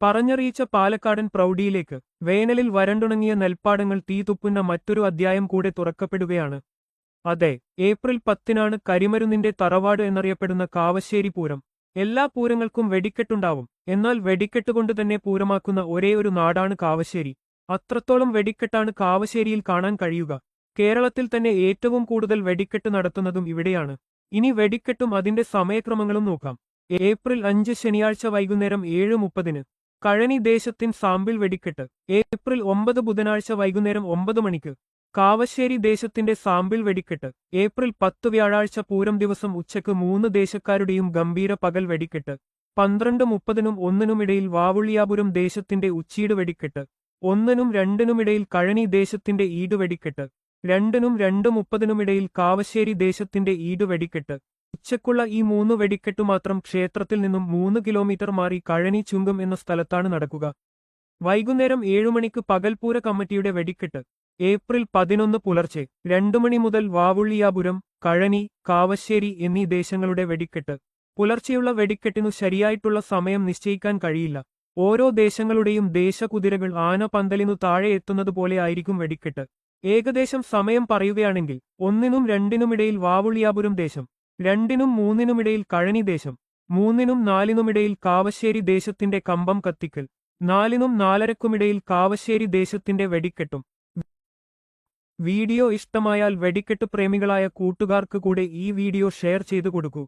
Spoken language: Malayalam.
പറഞ്ഞറിയിച്ച പാലക്കാടൻ പ്രൗഢിയിലേക്ക് വേനലിൽ വരണ്ടുണങ്ങിയ നെൽപ്പാടങ്ങൾ തീതുപ്പുന്ന മറ്റൊരു അധ്യായം കൂടെ തുറക്കപ്പെടുകയാണ്. അതെ, ഏപ്രിൽ 10-നാണ് കരിമരുന്നിന്റെ തറവാട് എന്നറിയപ്പെടുന്ന കാവശ്ശേരി പൂരം. എല്ലാ പൂരങ്ങൾക്കും വെടിക്കെട്ടുണ്ടാവും. എന്നാൽ വെടിക്കെട്ടുകൊണ്ട് തന്നെ പൂരമാക്കുന്ന ഒരേയൊരു നാടാണ് കാവശ്ശേരി. അത്രത്തോളം വെടിക്കെട്ടാണ് കാവശ്ശേരിയിൽ കാണാൻ കഴിയുക. കേരളത്തിൽ തന്നെ ഏറ്റവും കൂടുതൽ വെടിക്കെട്ട് നടത്തുന്നതും ഇവിടെയാണ്. ഇനി വെടിക്കെട്ടും അതിന്റെ സമയക്രമങ്ങളും നോക്കാം. ഏപ്രിൽ 5 ശനിയാഴ്ച വൈകുന്നേരം 7:30 കഴനി ദേശത്തിൻ സാമ്പിൾ വെടിക്കെട്ട്. ഏപ്രിൽ 9 ബുധനാഴ്ച വൈകുന്നേരം 9 മണിക്ക് കാവശ്ശേരി ദേശത്തിന്റെ സാമ്പിൾ വെടിക്കെട്ട്. ഏപ്രിൽ 10 വ്യാഴാഴ്ച പൂരം ദിവസം ഉച്ചയ്ക്ക് 3 ദേശക്കാരുടെയും ഗംഭീര പകൽ വെടിക്കെട്ട്. 12:30-നും 1-നും ഇടയിൽ വാവുള്ളിയാപുരം ദേശത്തിന്റെ ഉച്ചീട് വെടിക്കെട്ട്. 1-നും 2-നും ഇടയിൽ കഴനി ദേശത്തിന്റെ ഈട് വെടിക്കെട്ട്. 2-നും 2:30-നും ഇടയിൽ കാവശ്ശേരി ദേശത്തിന്റെ ഈട് വെടിക്കെട്ട്. ഉച്ചയ്ക്കുള്ള ഈ 3 വെടിക്കെട്ടു മാത്രം ക്ഷേത്രത്തിൽ നിന്നും 3 കിലോമീറ്റർ മാറി കഴനി ചുങ്കം എന്ന സ്ഥലത്താണ് നടക്കുക. വൈകുന്നേരം 7 മണിക്ക് പകൽപൂര കമ്മിറ്റിയുടെ വെടിക്കെട്ട്. ഏപ്രിൽ 11 പുലർച്ചെ 2 മണി മുതൽ വാവുള്ളിയാപുരം, കഴനി, കാവശ്ശേരി എന്നീ ദേശങ്ങളുടെ വെടിക്കെട്ട്. പുലർച്ചെയുള്ള വെടിക്കെട്ടിനു ശരിയായിട്ടുള്ള സമയം നിശ്ചയിക്കാൻ കഴിയില്ല. ഓരോ ദേശങ്ങളുടെയും ദേശകുതിരകൾ ആന പന്തലിനു താഴെ എത്തുന്നതുപോലെ ആയിരിക്കും വെടിക്കെട്ട്. ഏകദേശം സമയം പറയുകയാണെങ്കിൽ 1-നും 2-നും ഇടയിൽ വാവുള്ളിയാപുരം ദേശം, 2-നും 3-നും ഇടയിൽ കഴനി ദേശം, 3-നും 4-നും ഇടയിൽ കാവശ്ശേരി ദേശത്തിന്റെ കമ്പം കത്തിക്കൽ, 4-നും 4:30-കുമിടയിൽ കാവശ്ശേരി ദേശത്തിന്റെ വെടിക്കെട്ടും. വീഡിയോ ഇഷ്ടമായാൽ വെടിക്കെട്ട് പ്രേമികളായ കൂട്ടുകാർക്ക് കൂടെ ഈ വീഡിയോ ഷെയർ ചെയ്തു കൊടുക്കൂ.